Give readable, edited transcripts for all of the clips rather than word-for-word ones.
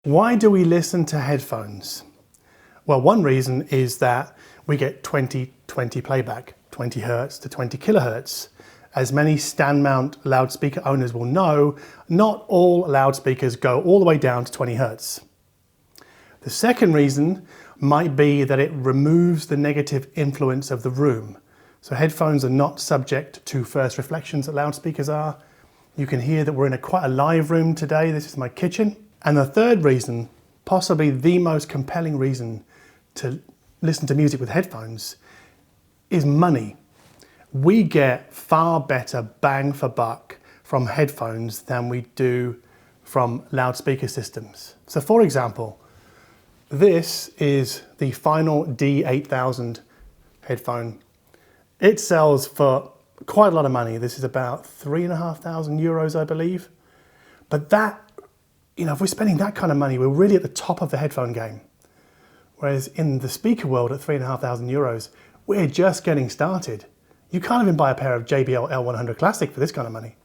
Why do we listen to headphones? Well, one reason is that we get 20/20 playback, 20 hertz to 20 kilohertz. As many stand mount loudspeaker owners will know, not all loudspeakers go all the way down to 20 hertz. The second reason might be that it removes the negative influence of the room. So headphones are not subject to first reflections that loudspeakers are. You can hear that we're in quite a live room today. This is my kitchen. And the third reason, possibly the most compelling reason to listen to music with headphones, is money. We get far better bang for buck from headphones than we do from loudspeaker systems. So for example, this is the FINAL D8000 headphone. It sells for quite a lot of money. This is about 3,500 euros, I believe. But that, if we're spending that kind of money, we're really at the top of the headphone game. Whereas in the speaker world at 3,500 euros, we're just getting started. You can't even buy a pair of JBL L100 Classic for this kind of money.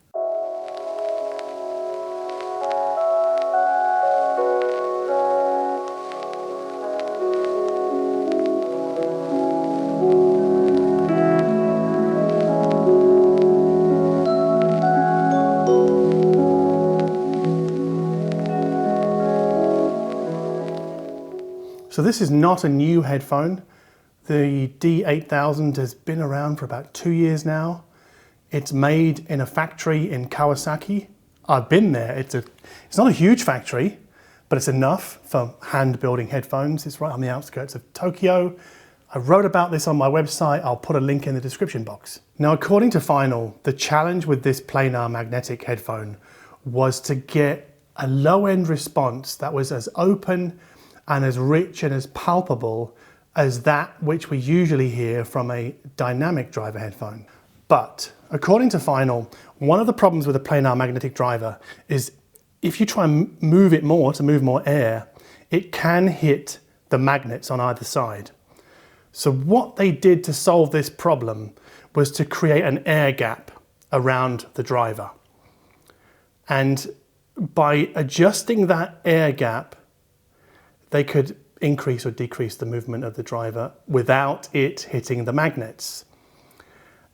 So this is not a new headphone. The D8000 has been around for about 2 years now. It's made in a factory in Kawasaki. I've been there. It's not a huge factory, but it's enough for hand building headphones. It's right on the outskirts of Tokyo. I wrote about this on my website. I'll put a link in the description box. Now, according to FINAL, the challenge with this planar magnetic headphone was to get a low-end response that was as open and as rich and as palpable as that which we usually hear from a dynamic driver headphone. But according to FINAL, one of the problems with a planar magnetic driver is if you try and move it more to move more air, it can hit the magnets on either side. So what they did to solve this problem was to create an air gap around the driver. And by adjusting that air gap, they could increase or decrease the movement of the driver without it hitting the magnets.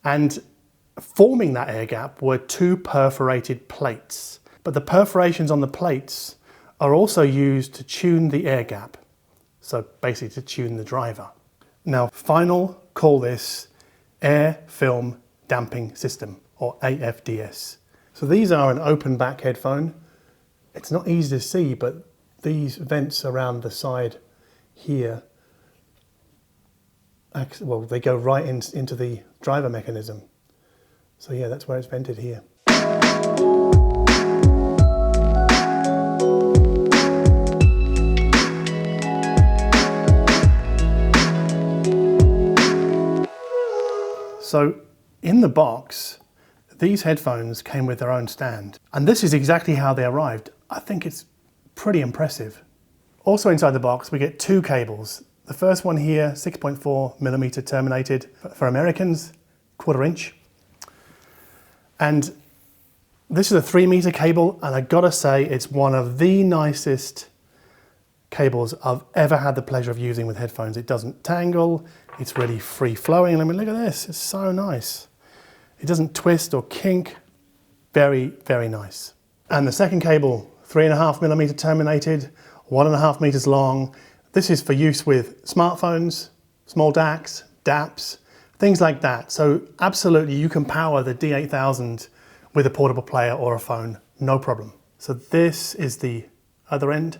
And forming that air gap were two perforated plates. But the perforations on the plates are also used to tune the air gap. So basically to tune the driver. Now, FINAL call this air film damping system, or AFDS. So these are an open back headphone. It's not easy to see, but these vents around the side here, well, they go right into the driver mechanism. So yeah, that's where it's vented here. So in the box, these headphones came with their own stand. And this is exactly how they arrived. I think it's pretty impressive. Also inside the box, we get two cables. The first one here, 6.4mm terminated for Americans, 1/4 inch. And this is a 3-meter cable, and I gotta say, it's one of the nicest cables I've ever had the pleasure of using with headphones. It doesn't tangle, it's really free flowing. I mean, look at this, it's so nice. It doesn't twist or kink. Very, very nice. And the second cable, 3.5mm terminated, 1.5 meters long. This is for use with smartphones, small DACs, DAPs, things like that. So absolutely you can power the D8000 with a portable player or a phone, no problem. So this is the other end,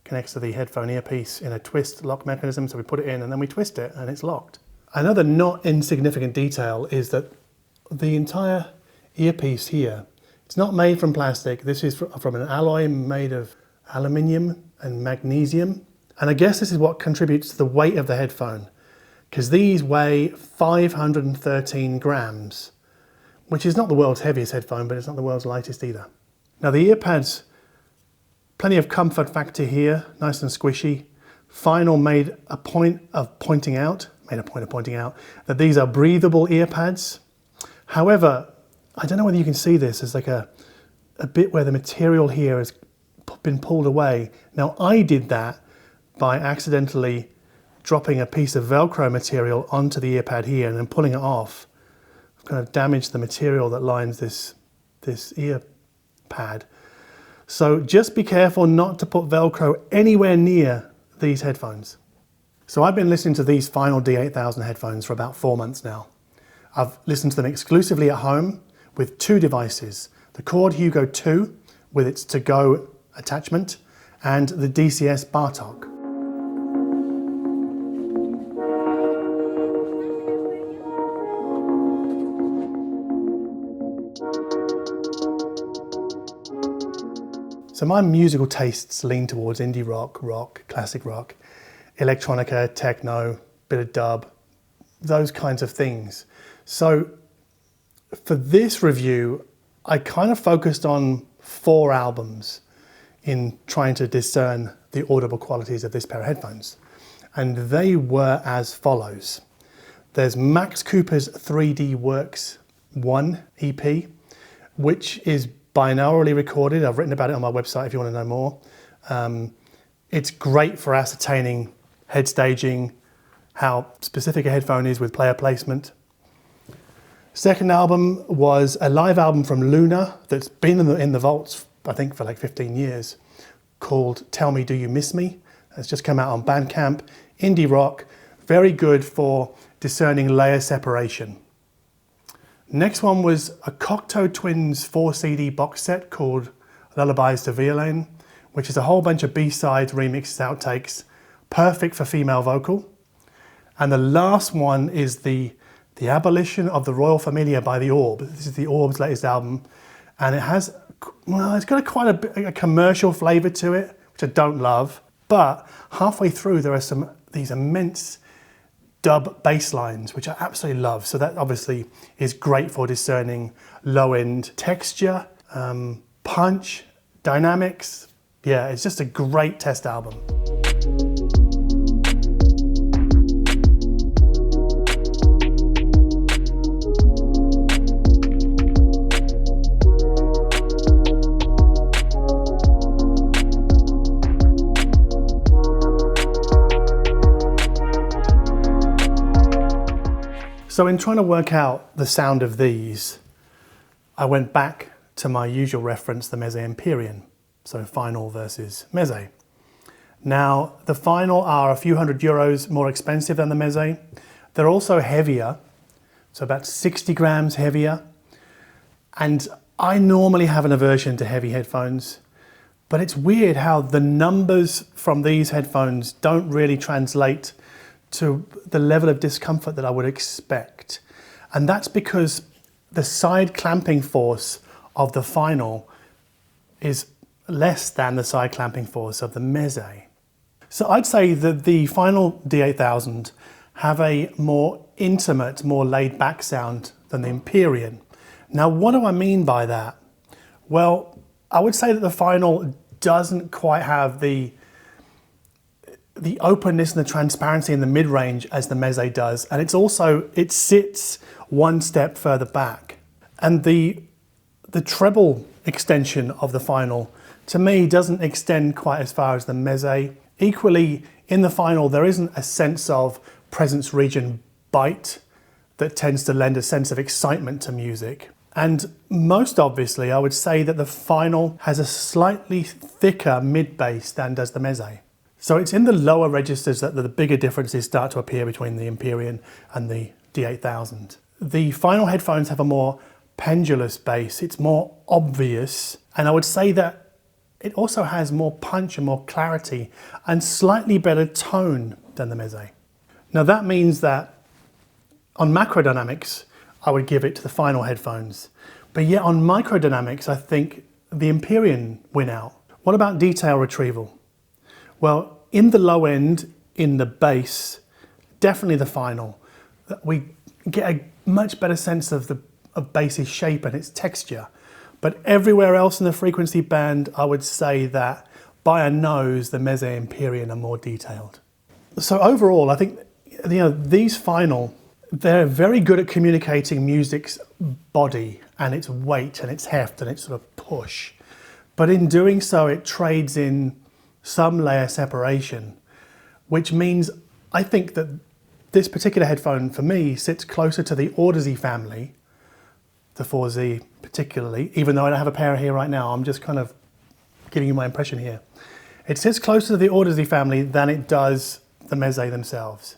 connects to the headphone earpiece in a twist lock mechanism. So we put it in and then we twist it and it's locked. Another not insignificant detail is that the entire earpiece here, it's not made from plastic. This is from an alloy made of aluminium and magnesium. And I guess this is what contributes to the weight of the headphone, because these weigh 513 grams, which is not the world's heaviest headphone, but it's not the world's lightest either. Now the ear pads, plenty of comfort factor here, nice and squishy. FINAL made a point of pointing out that these are breathable ear pads. However, I don't know whether you can see this, there's like a bit where the material here is been pulled away. Now I did that by accidentally dropping a piece of Velcro material onto the ear pad here and then pulling it off. I've kind of damaged the material that lines this ear pad. So just be careful not to put Velcro anywhere near these headphones. So I've been listening to these FINAL D8000 headphones for about 4 months now. I've listened to them exclusively at home with 2 devices, the Chord Hugo 2 with its to-go attachment and the DCS Bartók. So my musical tastes lean towards indie rock, classic rock, electronica, techno, bit of dub, those kinds of things. So for this review, I kind of focused on 4 albums in trying to discern the audible qualities of this pair of headphones. And they were as follows. There's Max Cooper's 3D Works 1 EP, which is binaurally recorded. I've written about it on my website if you want to know more. It's great for ascertaining head staging, how specific a headphone is with player placement. Second album was a live album from Luna that's been in the vaults, I think, for like 15 years, called Tell Me Do You Miss Me. It's just come out on Bandcamp. Indie rock, very good for discerning layer separation. Next one was a Cocteau Twins 4 CD box set called Lullabies to Violin, which is a whole bunch of B-sides, remixes, outtakes, perfect for female vocal. And the last one is the Abolition of the Royal Familia by The Orb. This is The Orb's latest album, and it has, well, it's got quite a commercial flavour to it, which I don't love, but halfway through there are these immense dub bass lines, which I absolutely love. So that obviously is great for discerning low-end texture, punch, dynamics. Yeah, it's just a great test album. So in trying to work out the sound of these, I went back to my usual reference, the Meze Empyrean. So FINAL versus Meze. Now, the FINAL are a few €100 more expensive than the Meze. They're also heavier, so about 60 grams heavier. And I normally have an aversion to heavy headphones, but it's weird how the numbers from these headphones don't really translate to the level of discomfort that I would expect. And that's because the side clamping force of the FINAL is less than the side clamping force of the Meze. So I'd say that the FINAL D8000 have a more intimate, more laid back sound than the Empyrean. Now, what do I mean by that? Well, I would say that the FINAL doesn't quite have the openness and the transparency in the mid-range as the Meze does, and it sits one step further back. And the treble extension of the FINAL, to me, doesn't extend quite as far as the Meze. Equally, in the FINAL, there isn't a sense of presence region bite that tends to lend a sense of excitement to music. And most obviously, I would say that the FINAL has a slightly thicker mid-bass than does the Meze. So it's in the lower registers that the bigger differences start to appear between the Empyrean and the D8000. The FINAL headphones have a more pendulous bass, it's more obvious, and I would say that it also has more punch and more clarity and slightly better tone than the Meze. Now that means that on macrodynamics, I would give it to the FINAL headphones, but yet on microdynamics, I think the Empyrean win out. What about detail retrieval? Well, in the low end, in the bass, definitely the FINAL. We get a much better sense of bass's shape and its texture. But everywhere else in the frequency band, I would say that by a nose, the Meze Empyrean are more detailed. So overall, I think these FINAL, they're very good at communicating music's body and its weight and its heft and its sort of push. But in doing so, it trades in some layer separation, which means I think that this particular headphone for me sits closer to the Audeze family, the 4Z particularly, even though I don't have a pair here right now. I'm just kind of giving you my impression here. It sits closer to the Audeze family than it does the Meze themselves.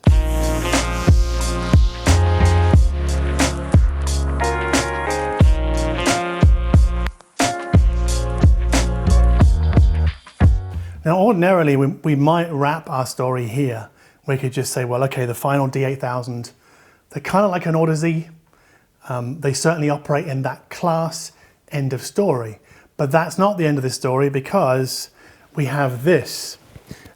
Now, ordinarily, we might wrap our story here. We could just say, well, okay, the FINAL D8000, they're kind of like an Audeze. They certainly operate in that class, end of story. But that's not the end of the story, because we have this.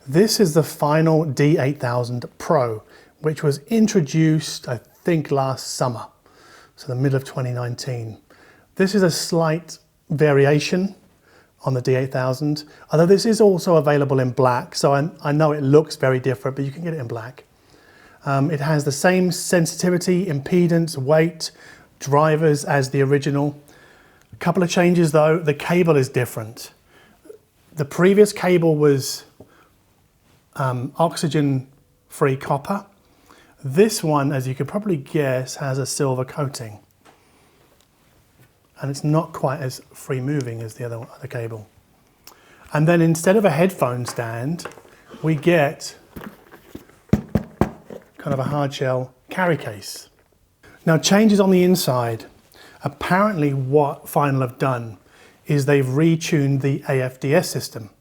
This is the FINAL D8000 Pro, which was introduced, I think, last summer, so the middle of 2019. This is a slight variation on the D8000, although this is also available in black, so I know it looks very different, but you can get it in black. It has the same sensitivity, impedance, weight, drivers as the original. A couple of changes though, the cable is different. The previous cable was oxygen-free copper. This one, as you could probably guess, has a silver coating. And it's not quite as free moving as the other cable. And then instead of a headphone stand, we get kind of a hard shell carry case. Now, changes on the inside. Apparently what FINAL have done is they've retuned the AFDS system.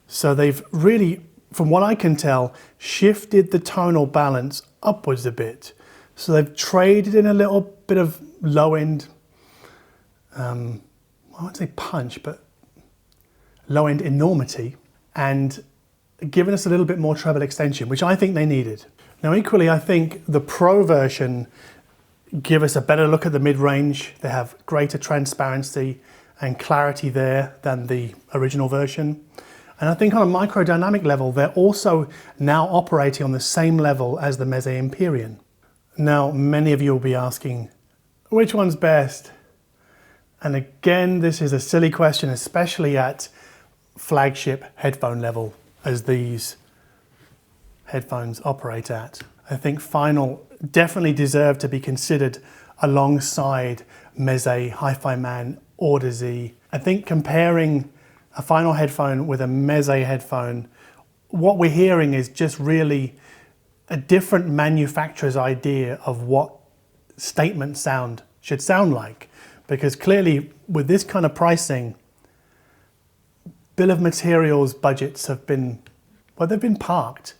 So they've really, from what I can tell, shifted the tonal balance upwards a bit. So they've traded in a little bit of low end, I won't say punch, but low end enormity, and given us a little bit more treble extension, which I think they needed. Now, equally, I think the Pro version give us a better look at the mid-range. They have greater transparency and clarity there than the original version. And I think on a microdynamic level, they're also now operating on the same level as the Meze Empyrean. Now, many of you will be asking, which one's best? And again, this is a silly question, especially at flagship headphone level, as these headphones operate at. I think FINAL definitely deserve to be considered alongside Meze, Hi-Fi Man, Audeze. I think comparing a FINAL headphone with a Meze headphone, what we're hearing is just really a different manufacturer's idea of what statement sound should sound like. Because clearly, with this kind of pricing, bill of materials budgets have been, well, they've been parked.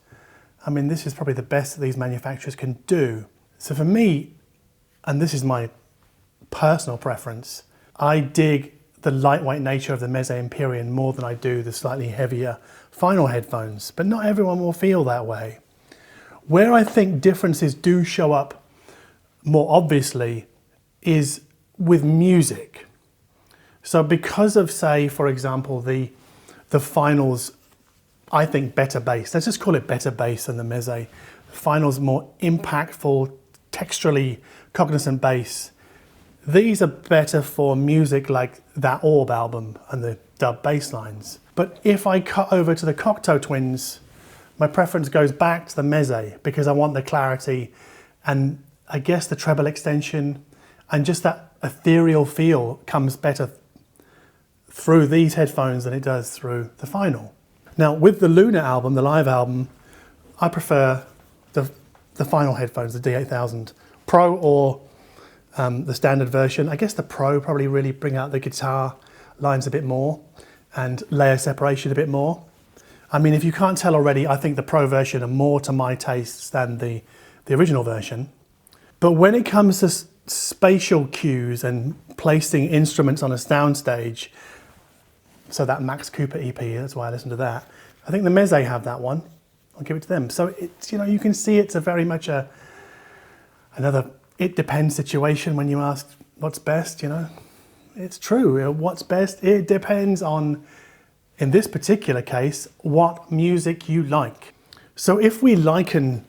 I mean, this is probably the best that these manufacturers can do. So for me, and this is my personal preference, I dig the lightweight nature of the Meze Empyrean more than I do the slightly heavier FINAL headphones, but not everyone will feel that way. Where I think differences do show up more obviously is with music. So because of, say, for example, the FINAL's, I think, better bass, let's just call it better bass than the Meze. FINAL's more impactful, texturally cognizant bass. These are better for music like that Orb album and the dub bass lines. But if I cut over to the Cocteau Twins, my preference goes back to the Meze because I want the clarity and I guess the treble extension and just that ethereal feel comes better through these headphones than it does through the FINAL. Now, with the Lunar album, the live album, I prefer the FINAL headphones, the D8000 Pro or the standard version. I guess the Pro probably really bring out the guitar lines a bit more and layer separation a bit more. I mean, if you can't tell already, I think the Pro version are more to my tastes than the original version. But when it comes to spatial cues and placing instruments on a soundstage, so that Max Cooper EP, that's why I listen to that. I think the Meze have that one. I'll give it to them. So it's, you know, you can see it's a very much another it depends situation when you ask what's best, you know. It's true, what's best, it depends on, in this particular case, what music you like. So if we liken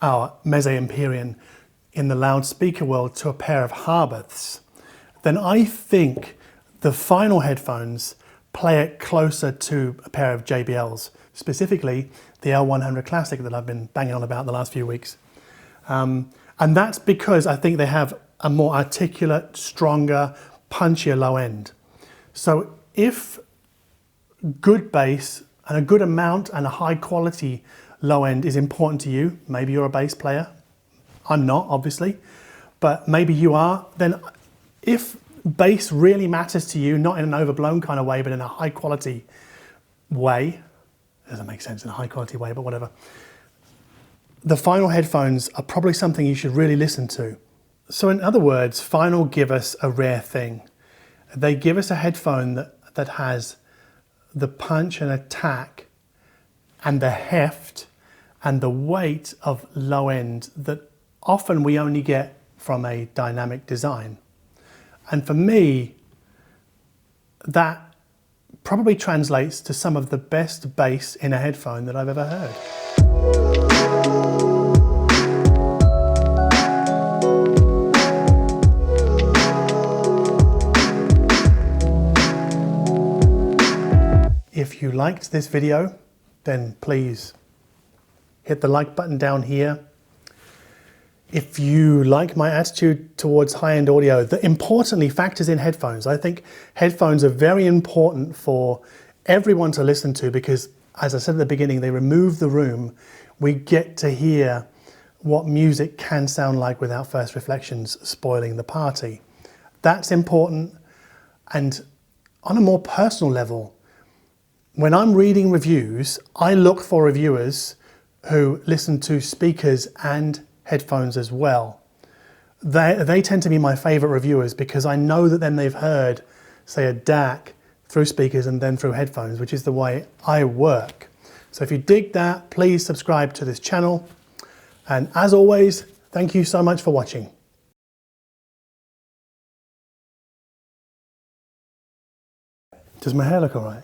our Meze Empyrean in the loudspeaker world to a pair of Harbaths, then I think The final headphones play it closer to a pair of JBLs, specifically the L100 Classic that I've been banging on about the last few weeks. And that's because I think they have a more articulate, stronger, punchier low end. So if good bass and a good amount and a high quality low end is important to you, maybe you're a bass player, I'm not obviously, but maybe you are, then if bass really matters to you, not in an overblown kind of way, but in a high quality way, doesn't make sense in a high quality way, but whatever, the Final headphones are probably something you should really listen to. So in other words, Final give us a rare thing. They give us a headphone that has the punch and attack and the heft and the weight of low end that often we only get from a dynamic design. And for me, that probably translates to some of the best bass in a headphone that I've ever heard. If you liked this video, then please hit the like button down here. If you like my attitude towards high-end audio, that importantly factors in headphones. I think headphones are very important for everyone to listen to because, as I said at the beginning, they remove the room. We get to hear what music can sound like without first reflections spoiling the party. That's important. And on a more personal level, when I'm reading reviews, I look for reviewers who listen to speakers and headphones as well. They tend to be my favorite reviewers because I know that then they've heard, say, a DAC through speakers and then through headphones, which is the way I work. So if you dig that, please subscribe to this channel. And as always, thank you so much for watching. Does my hair look all right?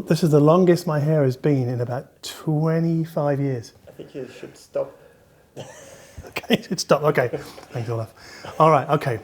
This is the longest my hair has been in about 25 years. I think you should stop. Okay, it should stop. Okay, thanks, Olaf. All right, okay.